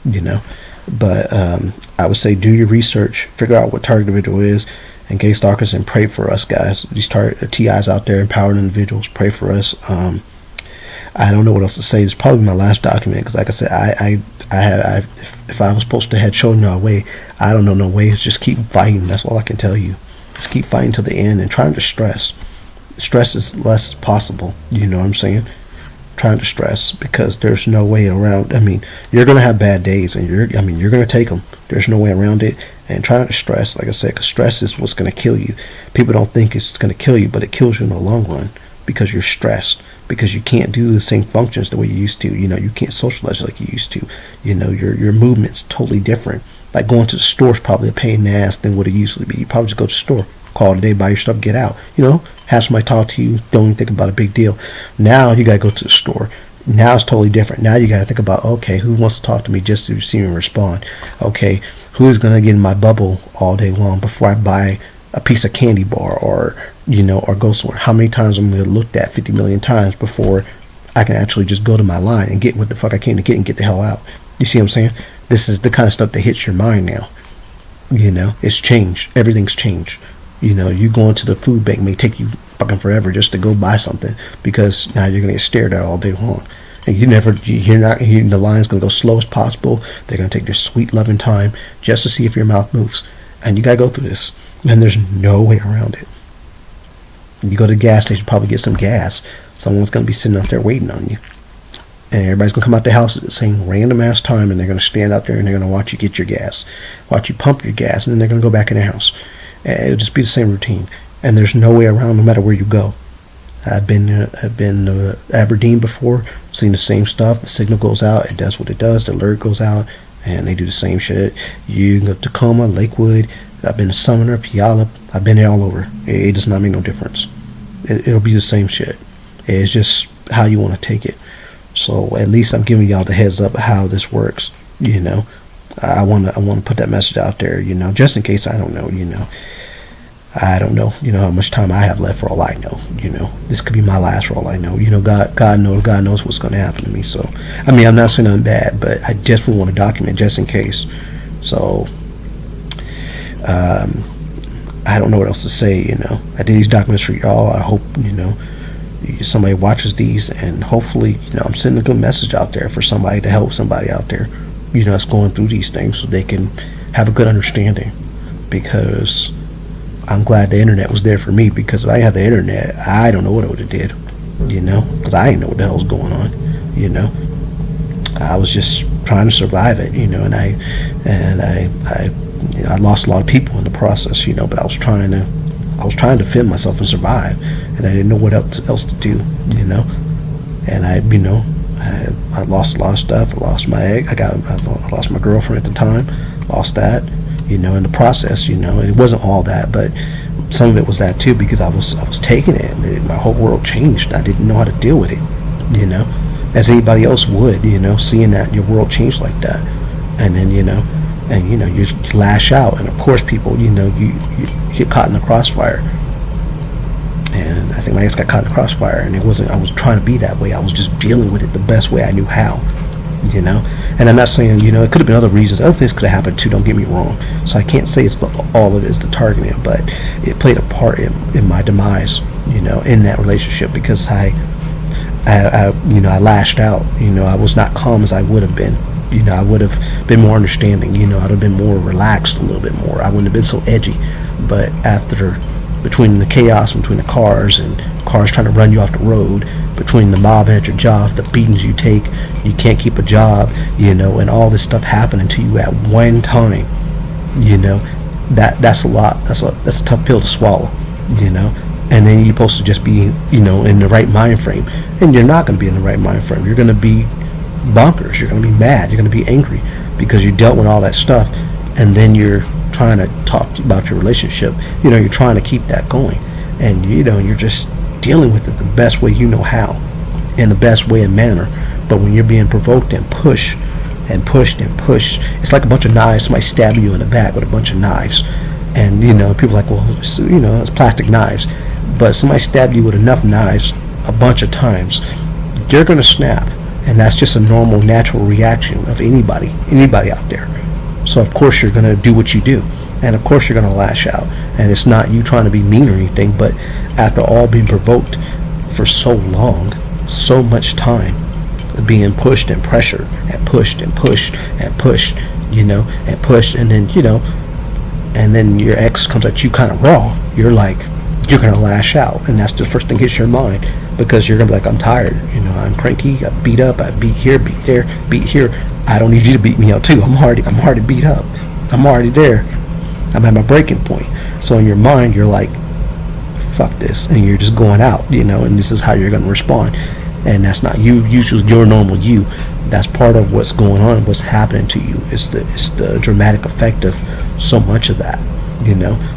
But I would say do your research, figure out what target individual is, and gay stalkers, and pray for us, guys. These TIs out there, empowered individuals, pray for us. I don't know what else to say. It's probably my last document, because like I said, if I was supposed to have shown you a way, I don't know no way. It's just keep fighting. That's all I can tell you. Just keep fighting to the end and trying to stress as less as possible. You know what I'm saying? Trying to stress, because there's no way around. I mean, you're gonna have bad days, and you're gonna take them. There's no way around it. And try not to stress, like I said, because stress is what's gonna kill you. People don't think it's gonna kill you, but it kills you in the long run, because you're stressed, because you can't do the same functions the way you used to. You know, you can't socialize like you used to. You know, your movement's totally different. Like going to the store is probably a pain in the ass than what it used to be. You probably just go to the store, call it a day, buy your stuff, get out. You know, have somebody talk to you. Don't even think about a big deal. Now you gotta go to the store. Now it's totally different. Now you gotta think about, okay, who wants to talk to me just to see me respond? Okay, who's gonna get in my bubble all day long before I buy a piece of candy bar, or or go somewhere? How many times I'm gonna look at 50 million times before I can actually just go to my line and get what the fuck I came to get and get the hell out? You see what I'm saying? This is the kind of stuff that hits your mind now. It's changed. Everything's changed. You going to the food bank may take you fucking forever just to go buy something, because now you're gonna get stared at all day long. And the line's gonna go slow as possible. They're gonna take their sweet loving time just to see if your mouth moves. And you gotta go through this. And there's no way around it. You go to the gas station, probably get some gas. Someone's gonna be sitting out there waiting on you. And everybody's going to come out the house at the same random ass time, and they're going to stand out there and they're going to watch you get your gas, watch you pump your gas, and then they're going to go back in their house. And it'll just be the same routine. And there's no way around, no matter where you go. I've been to Aberdeen before, seen the same stuff. The signal goes out, it does what it does, the alert goes out, and they do the same shit. You can go to Tacoma, Lakewood. I've been to Sumner, Puyallup. I've been there all over. It does not make no difference. It'll be the same shit. It's just how you want to take it. So at least I'm giving y'all the heads up of how this works. I want to put that message out there. Just in case I don't know. I don't know. How much time I have left, for all I know. This could be my last, for all I know. God knows what's going to happen to me. So I mean, I'm not saying I'm bad, but I just want to document just in case. So I don't know what else to say. I did these documents for y'all. I hope somebody watches these, and hopefully I'm sending a good message out there for somebody to help somebody out there that's going through these things, so they can have a good understanding. Because I'm glad the internet was there for me, because if I didn't have the internet, I don't know what I would have did, because I didn't know what the hell was going on. I was just trying to survive it, and I lost a lot of people in the process, but I was trying to defend myself and survive, and I didn't know what else to do, and I lost a lot of stuff. I lost my egg. I lost my girlfriend at the time. Lost that, in the process, and it wasn't all that, but some of it was that too, because I was taking it, and my whole world changed. I didn't know how to deal with it, as anybody else would, seeing that your world changed like that, and then you lash out, and of course people, you get caught in the crossfire. And I think my ex got caught in the crossfire, and I was trying to be that way. I was just dealing with it the best way I knew how, and I'm not saying, it could have been other reasons. Other things could have happened too, don't get me wrong. So I can't say it's all of it is the targeting, but it played a part in my demise, in that relationship, because I lashed out. I was not calm as I would have been. I would have been more understanding. I'd have been more relaxed a little bit more. I wouldn't have been so edgy. But between the chaos, between the cars, and cars trying to run you off the road, between the mob at your job, the beatings you take, you can't keep a job, and all this stuff happening to you at one time, that's a lot. That's a tough pill to swallow, And then you're supposed to just be, in the right mind frame, and you're not going to be in the right mind frame. You're going to be bonkers. You're going to be mad. You're going to be angry because you dealt with all that stuff, and then you're trying to talk about your relationship. You're trying to keep that going, and you're just dealing with it the best way you know how, in the best way and manner. But when you're being provoked and pushed and pushed and pushed, it's like a bunch of knives. Somebody stab you in the back with a bunch of knives, and people are like, well, it's plastic knives, but somebody stab you with enough knives a bunch of times, you're going to snap. And that's just a normal, natural reaction of anybody out there. So of course you're going to do what you do, and of course you're going to lash out. And it's not you trying to be mean or anything, but after all being provoked for so long, so much time, being pushed and pressured and pushed and pushed and pushed, and pushed, and then and then your ex comes at you kind of raw, you're like, you're gonna lash out, and that's the first thing hits your mind, because you're gonna be like, I'm tired, I'm cranky, I beat up, I beat here, beat there, beat here. I don't need you to beat me up too. I'm already beat up. I'm already there. I'm at my breaking point. So in your mind, you're like, fuck this, and you're just going out, and this is how you're gonna respond, and that's not you. Usually, your normal you. That's part of what's going on, what's happening to you. It's the dramatic effect of so much of that,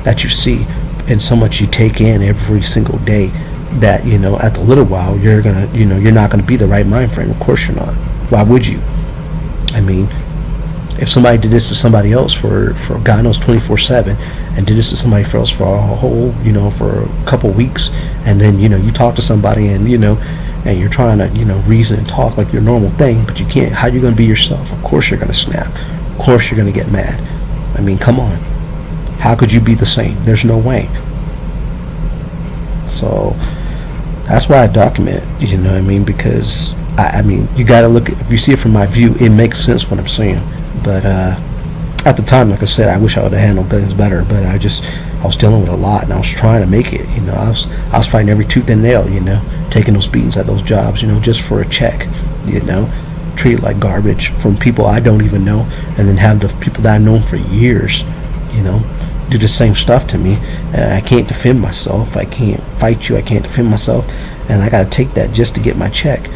that you see, and so much you take in every single day, that at the little while you're gonna, you're not gonna be the right mind frame. Of course you're not. Why would you? I mean, if somebody did this to somebody else for God knows 24/7, and did this to somebody else for a whole, for a couple weeks, and then you talk to somebody, and and you're trying to reason and talk like your normal thing, but you can't. How you gonna be yourself? Of course you're gonna snap. Of course you're gonna get mad. I mean, come on. How could you be the same? There's no way. So that's why I document. What I mean? Because I mean, you got to look at, if you see it from my view, it makes sense what I'm saying. But at the time, like I said, I wish I would have handled things better. But I was dealing with a lot, and I was trying to make it. I was fighting every tooth and nail. Taking those beatings at those jobs. Just for a check. Treated like garbage from people I don't even know, and then have the people that I've known for years, do the same stuff to me. I can't defend myself. I can't fight you. I can't defend myself, and I got to take that just to get my check.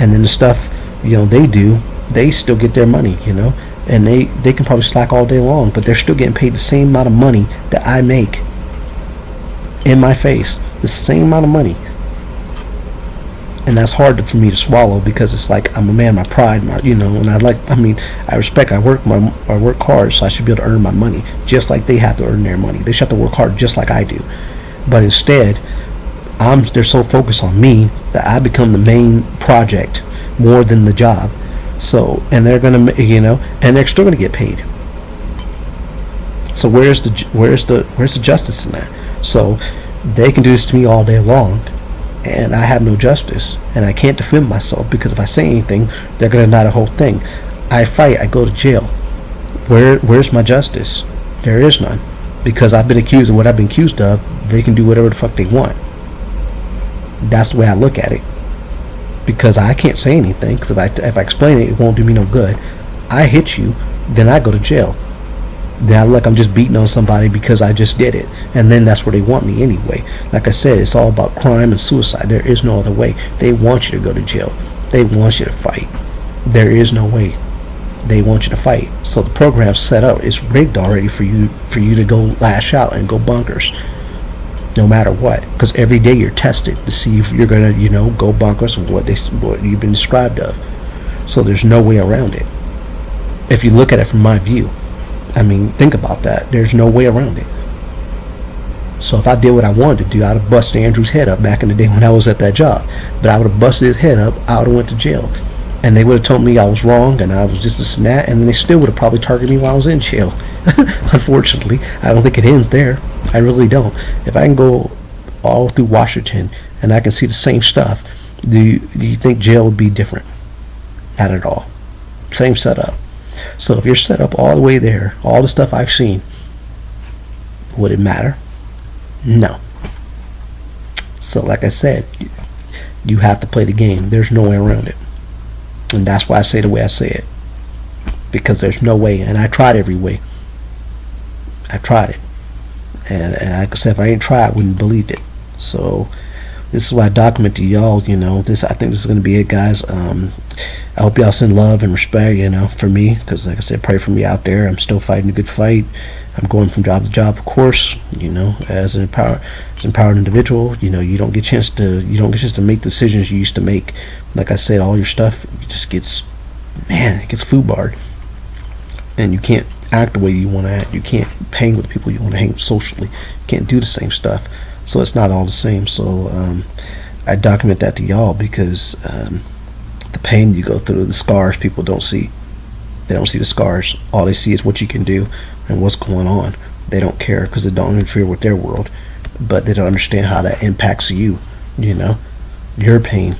And then the stuff, they do, they still get their money, and they can probably slack all day long, but they're still getting paid the same amount of money that I make in my face, the same amount of money. And that's hard for me to swallow, because it's like, I'm a man, my pride, and I respect, I work hard, so I should be able to earn my money, just like they have to earn their money. They should have to work hard just like I do. But instead, they're so focused on me that I become the main project more than the job. So, and they're gonna, and they're still gonna get paid. So where's the justice in that? So they can do this to me all day long, and I have no justice, and I can't defend myself, because if I say anything, they're gonna deny the whole thing. I fight, I go to jail. Where's my justice? There is none, because I've been accused of what I've been accused of. They can do whatever the fuck they want. That's the way I look at it, because I can't say anything, because if I explain it, it won't do me no good. I hit you, then I go to jail. Then I look like I'm just beating on somebody because I just did it, and then that's where they want me anyway. Like I said, it's all about crime and suicide. There is no other way. They want you to go to jail. They want you to fight. There is no way. They want you to fight. So the program's set up. It's rigged already for you to go lash out and go bonkers. No matter what, because every day you're tested to see if you're gonna, go bonkers with what you've been described of. So there's no way around it. If you look at it from my view, I mean, think about that. There's no way around it. So if I did what I wanted to do, I'd have busted Andrew's head up back in the day when I was at that job. But I would have busted his head up. I would have went to jail, and they would have told me I was wrong and I was just a snat, and then they still would have probably targeted me while I was in jail. Unfortunately, I don't think it ends there. I really don't. If I can go all through Washington and I can see the same stuff, do you think jail would be different? Not at all. Same setup. So if you're set up all the way there, all the stuff I've seen, would it matter? No. So like I said, you have to play the game. There's no way around it. And that's why I say the way I say it. Because there's no way. And I tried every way. I tried it. And like I said, if I ain't tried, I wouldn't have believed it. So this is why I document to y'all, I think this is going to be it, guys. I hope y'all send love and respect, for me. Because like I said, pray for me out there. I'm still fighting a good fight. I'm going from job to job, of course, as an empowered individual. You don't get a chance to make decisions you used to make. Like I said, all your stuff just gets foobarred. And you can't act the way you want to act. You can't hang with the people you want to hang with socially. You can't do the same stuff. So it's not all the same. So I document that to y'all because the pain you go through, the scars people don't see. They don't see the scars. All they see is what you can do and what's going on. They don't care because it don't interfere with their world. But they don't understand how that impacts you, your pain.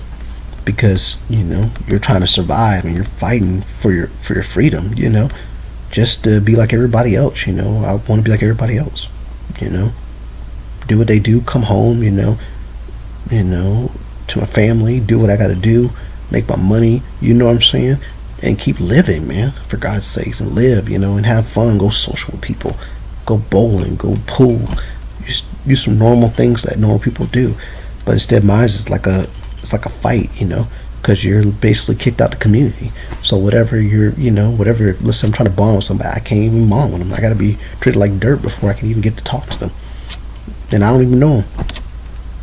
Because, you're trying to survive and you're fighting for your freedom, just to be like everybody else. You know, I want to be like everybody else. You know, do what they do, come home. You know, to my family, do what I got to do, make my money. You know what I'm saying? And keep living, man, for God's sakes, and live, you know, and have fun. Go social with people, go bowling, go pool, just do some normal things that normal people do. But instead, mine is like a fight, you know, because you're basically kicked out the community. So whatever listen, I'm trying to bond with somebody, I can't even bond with them. I got to be treated like dirt before I can even get to talk to them. And I don't even know them.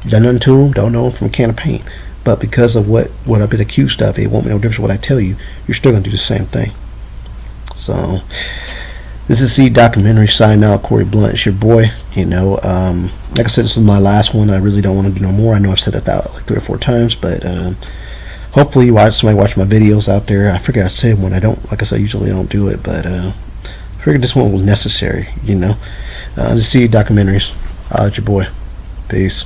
Done nothing to them, don't know them from a can of paint. But because of what I've been accused of, it won't make no difference what I tell you. You're still going to do the same thing. So, this is C Documentary signing out. Corey Blunt, it's your boy. You know, like I said, this was my last one. I really don't want to do no more. I know I've said it out like 3 or 4 times, but hopefully somebody watch my videos out there. I forget I said one. I don't, like I said, usually I don't do it, but I figured this one was necessary, you know. This is C Documentaries. It's your boy. Peace.